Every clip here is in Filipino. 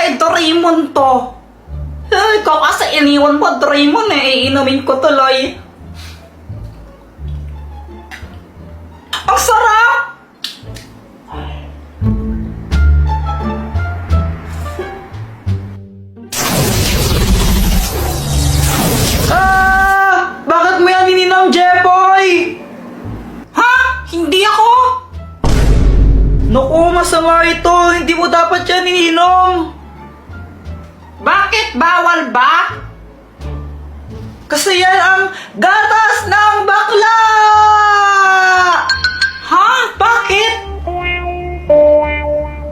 kay Doraemon to. Ikaw kasi iniwan mo, Doraemon eh. Iinumin ko tuloy. Ang sarap! Bakit mo yan ininom, Jepoy? Ha? Hindi ako? Naku, masama ito. Hindi mo dapat yan ininom. Bakit? Bawal ba? Kasi yan ang gatas ng bakla! Ha? Bakit?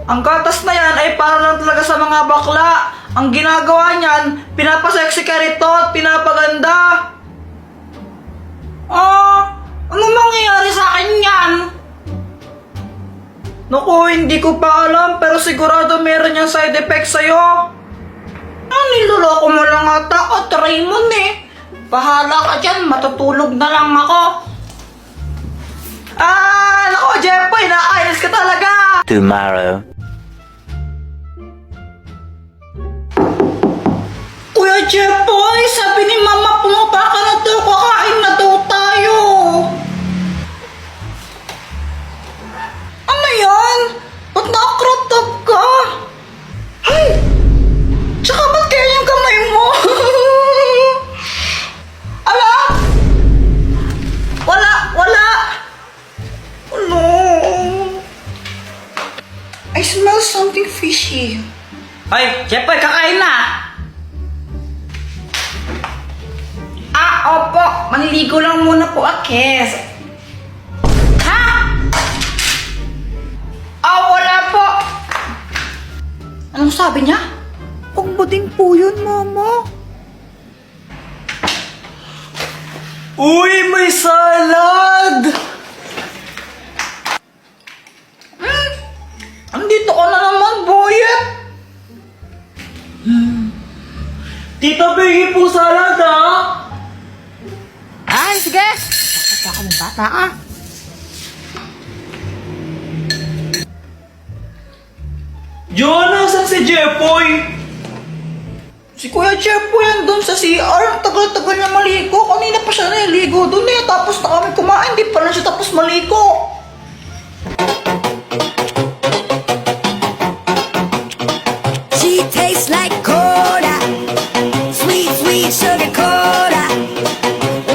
Ang gatas na yan ay para lang talaga sa mga bakla. Ang ginagawa niyan, pinapasexy ka rito at pinapaganda. Ano mangyayari sa akin yan? Naku, hindi ko pa alam pero sigurado meron yung side effects sa'yo. Niloloko mo lang ata ako, Raymond eh. Bahala ka dyan, matutulog na lang ako. Naku, Jepoy, nakainis ka talaga. Tomorrow. Kuya Jepoy, sabi ni Mama, pumapa ka na daw, kakain na daw tayo. Ano yan? Ba't naka-crop top ka? Ay! Tsaka ba't kaya yung kamay mo? Ala? Wala! Ano? I smell something fishy. Ay, Jepoy, kakain na! Opo, manliligo lang muna po Kes. Ha? Wala po. Anong sabi niya? Ang bading po yun, Mama. Uy, may salad! Andito ka na naman, Boyet. Tita Biggie po salad, ha? Ay, sige! Bakit ako ng bata ka? Joanna, saan si Jepoy? Si Kuya Jepoy yan doon sa CR. Ang tagal-tagal niya maligo. Kanina pa siya naligo doon eh. Tapos na kami kumain. Di pa na siya tapos maligo. She tastes like cola, sweet, sweet sugar cola.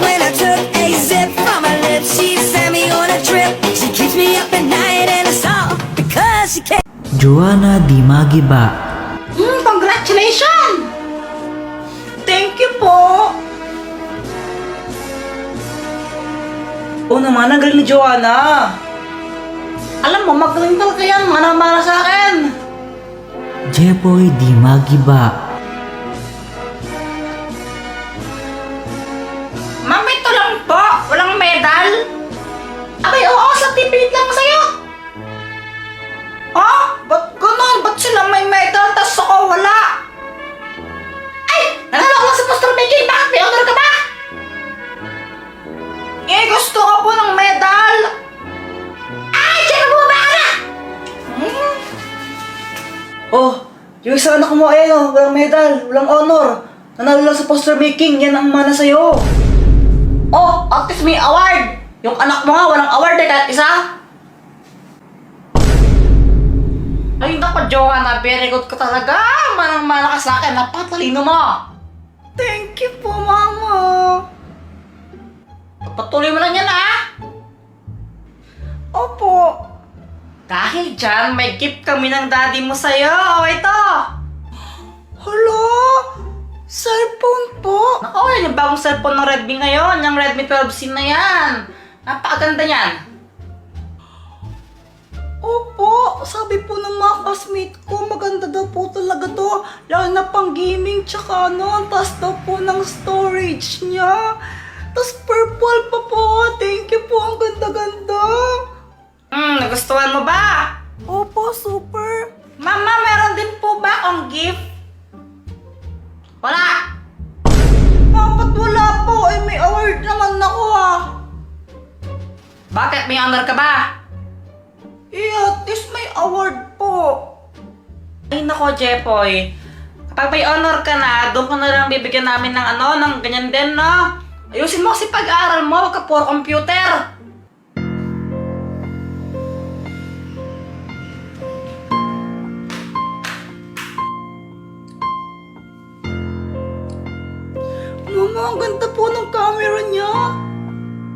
When I took a sip from her lips, she sent me on a trip. She keeps me up at night and it's all because she can't. Joanna Di Magiba. Congratulations! Thank you po! Naman, ang galing ni Joanna. Alam mo, magaling talaga yan. Mana-mana sa akin. Jepoy Di Magiba. Ma'am, ito lang po. Walang medal. Abay, oo, certificate lang sa'yo. Ba't ganun? Ba't sila may medal, tas ako wala? Ay! Nanalo ko lang sa poster making. Bakit may honor ka ba? Gusto ko po ng medal. Ay! Diyan mo ba ka na? Yung isa anak mo, ayan walang medal, walang honor. Nanalo lang sa poster making, yan ang mana sa'yo. At least may award. Yung anak mo nga, walang award kahit isa. Ay, naku, Joanna, very good ka talaga. Manang-mana ka sa akin, napatalino mo. Thank you po, Mama. Patuloy mo lang yan, ha? Opo. Dahil dyan, may gift kami ng daddy mo sa'yo. Ito. Hala, cellphone po. Naku, yan yung bagong cellphone ng Redmi ngayon. Yung Redmi 12C na yan. Napakaganda yan. Opo, sabi po ng mga classmate ko, maganda daw po talaga to. Lalo na pang gaming, tsaka ang taas daw po ng storage niya. Tapos purple pa po. Thank you po, ang ganda-ganda. Nagustuhan mo ba? Opo, super. Mama, meron din po ba akong gift? Wala. Ba't wala po? May award naman ako Bakit? May honor ka ba? At least may award po. Ay nako, Jepoy. Kapag may honor ka na, doon ka na lang bibigyan namin ng ng ganyan din, no? Ayusin mo kasi pag-aaral mo, huwag ka puro computer. Mama, ang ganda po ng camera niya.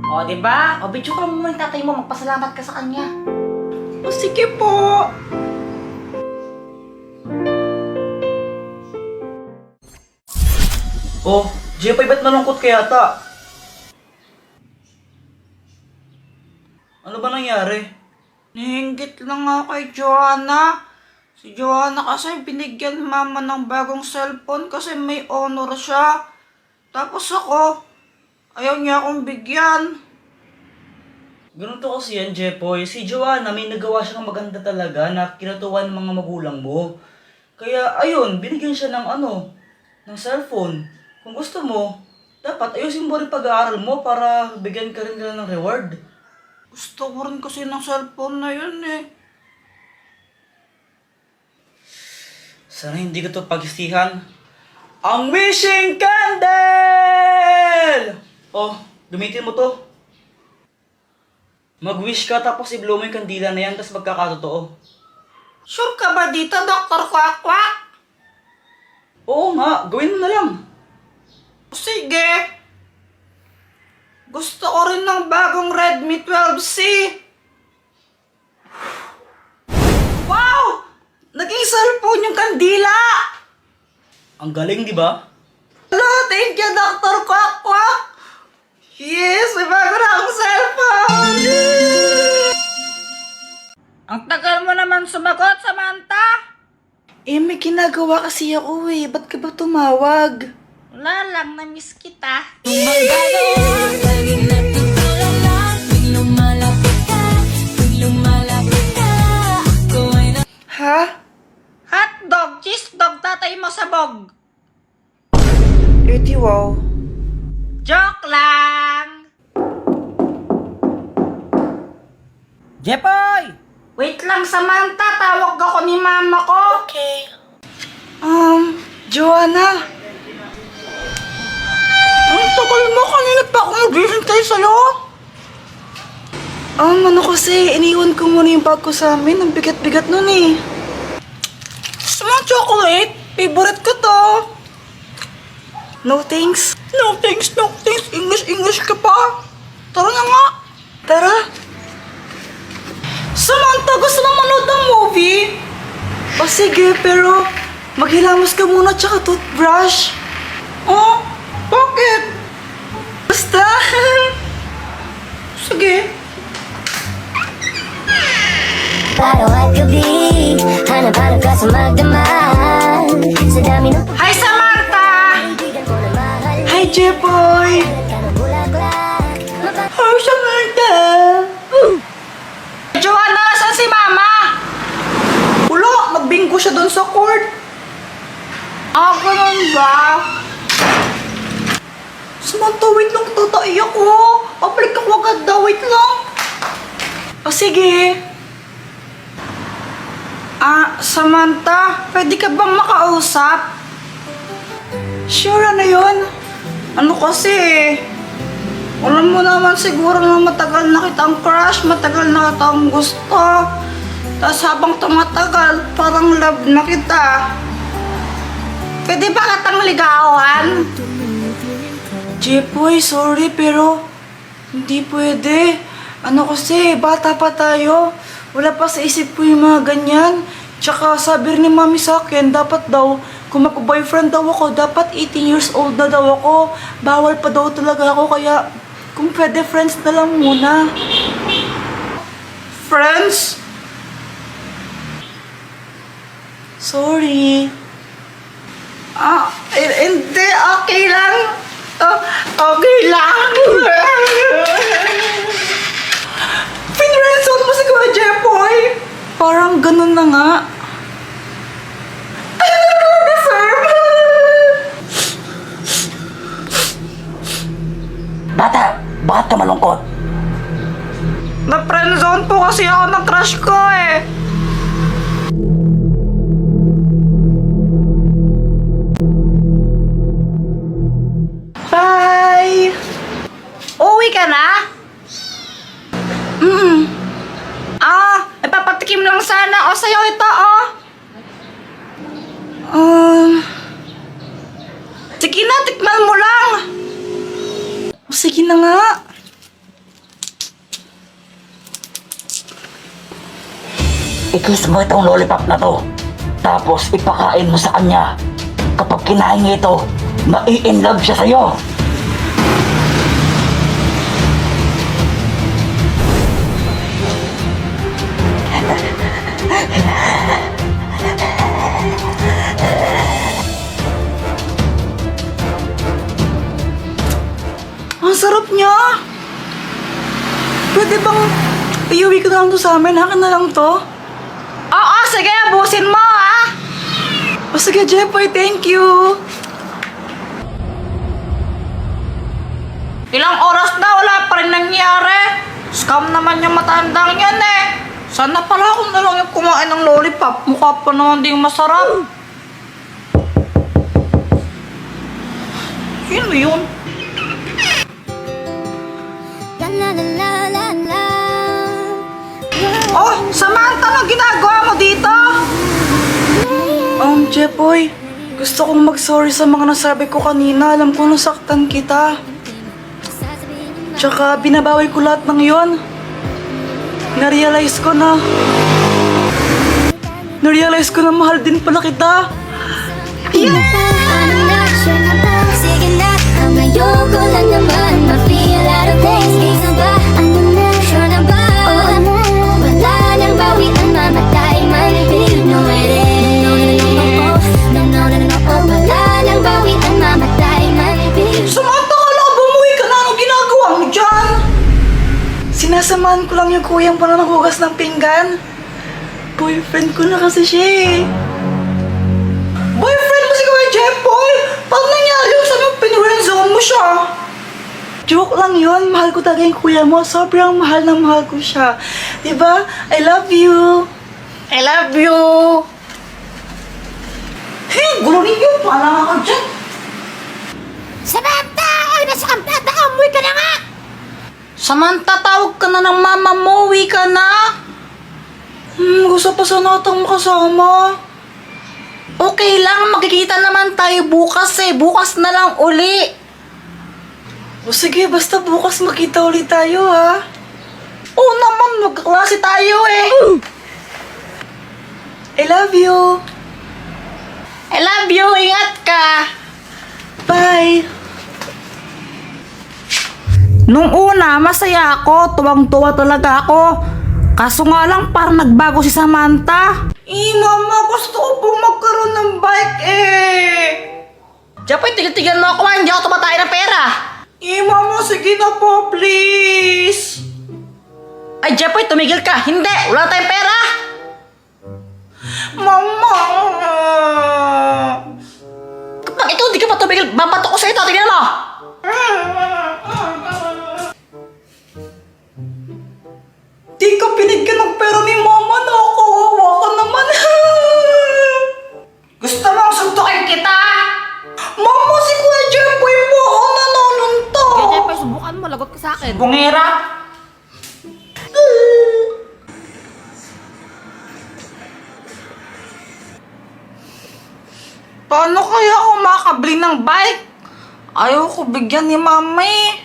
O, diba? O, video ka mo yung tatay mo, magpasalamat ka sa kanya. O, sige po. Oh, Jepoy, ba't malungkot ka yata? Ano ba nangyari? Nahinggit lang nga kay Joanna. Si Joanna kasi binigyan mama ng bagong cellphone kasi may honor siya. Tapos ako, ayaw niya akong bigyan. Ganun to kasi yan, Jepoy. Si Joanna, may nagawa siya ng maganda talaga na kinatuwa ng mga magulang mo. Kaya, ayun, binigyan siya ng ng cellphone. Kung gusto mo, dapat ayusin mo rin pag-aaral mo para bigyan ka rin nila ng reward. Gusto ko rin kasi ng cellphone na yun eh. Sana hindi ko to pagsihan. Ang wishing candle! Oh, gamitin mo to. Mag-wish ka tapos i-blow mo yung kandila na yan tapos magkakatotoo. Sure ka ba dito, Dr. Quack Quack? Oo nga, gawin mo na lang. Sige. Gusto ko rin ng bagong Redmi 12C. Wow! Naging cellphone yung kandila! Ang galing, di ba? Hello, thank you, Dr. Quack Quack! Yes, may bago na akong cellphone! Ang tagal mo naman sumagot, Samantha. Eh, may ginagawa kasi ako eh. Ba't ka ba tumawag? Wala lang, na-miss kita. Ha? Hotdog, cheese dog, tatay mo sabog. Edi wow. Joke lang. Jepoy! Wait lang, Samantha. Tawag ako ni mama ko. Okay. Joanna. Ang tagal mo, kanina pa ako naghihintay sa'yo. Ano kasi, iniwan ko muna yung bag ko sa amin. Ang bigat-bigat nun eh. Gusto mo chocolate? Favorite ko to. No thanks. No thanks, no thanks. English ka pa. Tara na nga. Tara. Samantha, gusto mo manood ng movie? O sige, pero maghilamos ka muna tsaka toothbrush. Oh, bakit? Basta. Sige. Paano at gabi, hanap-hanap ka sa magdamag. Sa dami ng Hi, Samantha! kaibigan ko na mahal. Hi, Jepoy. Hanap ka ng bulaklak. Hi, Samantha. Joanna, saan si mama? Wala, nagbingko siya doon sa court. Ganun ba? Samantha, wait lang, tatai ako. Pabalik ako agad daw, wait lang. O sige. Samantha, pwede ka bang makausap? Sure, ano yun? Ano kasi, alam mo naman siguro na matagal na kitang crush, matagal na kitang gusto. Tapos habang tumatagal, parang love na kita. Pwede ba kitang ligawan? Jepoy, sorry pero hindi pwede. Ano kasi, bata pa tayo. Wala pa sa isip ko yung mga ganyan. Tsaka sabi rin ni mami sa akin, dapat daw, kung mag-boyfriend daw ako, dapat 18 years old na daw ako. Bawal pa daw talaga ako, kaya kung pwede, friends na lang muna. Friends? Sorry. Hindi, okay lang. Okay lang. Pinrenson mo si Kuya Jepoy. Parang ganun na nga. I don't deserve. Bata, bakit ka malungkot? Na-friendzone po kasi ako ng crush ko eh. sa'yo ito, oh. Sige na, tikman mo lang. Sige na nga. I-kiss mo itong lollipop na to. Tapos ipakain mo sa kanya. Kapag kinain niya ito, mai-inlove siya sa'yo. Ang sarap niya. Pwede bang iuwi ko na lang to sa amin? Akin na lang to. Oo, sige. Busin mo, ha? O sige, Jepoy. Thank you. Ilang oras na, wala pa rin nangyari. Scam naman yung matandang yan eh. Sana pala ako na lang yung kumain ng lollipop. Mukha pa naman din masarap. Sino yun? La la la la la la. Oh, Samantha, ano ginagawa mo dito? Jepoy, gusto kong mag-sorry sa mga nasabi ko kanina. Alam ko nasaktan kita. Tsaka binabawi ko lahat ng yon. Narealize ko na mahal din pala kita. Ano na, sure na ba? Sige na, ang ayoko lang naman ma-feel out of place. Kaysa ba? Ano na, sure na ba? Oo na, wala nang bawi ang mamatay man. You know it is. No, wala nang bawi ang mamatay man. Samantha, kala ko bumuwi ka na. Anong ginagawa mo dyan? Sinasamahan ko lang yung kuyang pala ng hugas ng pinggan. Boyfriend ko na kasi siya eh. Boyfriend mo si Kuya Jepoy? Paano nangyari yung sabi mo pinurenzone mo siya? Joke lang yun. Mahal ko talaga yung kuya mo. Sobrang mahal na mahal ko siya. Diba? I love you. I love you. Hey, gulo ninyo. Paala ka dyan. Samantha! Ay, nasa kampata! Amoy ka na nga! Samantha, tawag ka na ng mama mo. Uwi ka na. Gusto pa sana kitang makasama. Okay lang, magkikita naman tayo bukas eh. Bukas na lang uli. O sige, basta bukas makita ulit tayo ha. Oo naman, magkaklase tayo eh. I love you. I love you, ingat ka. Bye. Nung una, masaya ako. Tuwang-tuwa talaga ako. Kaso nga lang, parang nagbago si Samantha. Mama, gusto ko pong magkaroon ng bike eh. Japoy, tigil-tigil mo ako. Hindi ako tumatay ng pera. Mama, sige na po, please. Ay, Japoy, tumigil ka. Hindi, wala tayong pera. Mama. Kapag ikaw hindi ka pa tumigil, babato ko sa ito. Tingnan mo. Di ka pinigyan ng pera ni Mama na kawawa ka naman. Gusto mong suntukin kita? Mama, si Kuya Jepoy po ako nanonunto. Japoy, subukan mo. Lagot ka sa akin. Bungera. Paano kaya ako makakabili ng bike? Ayaw ko bigyan ni Mama eh.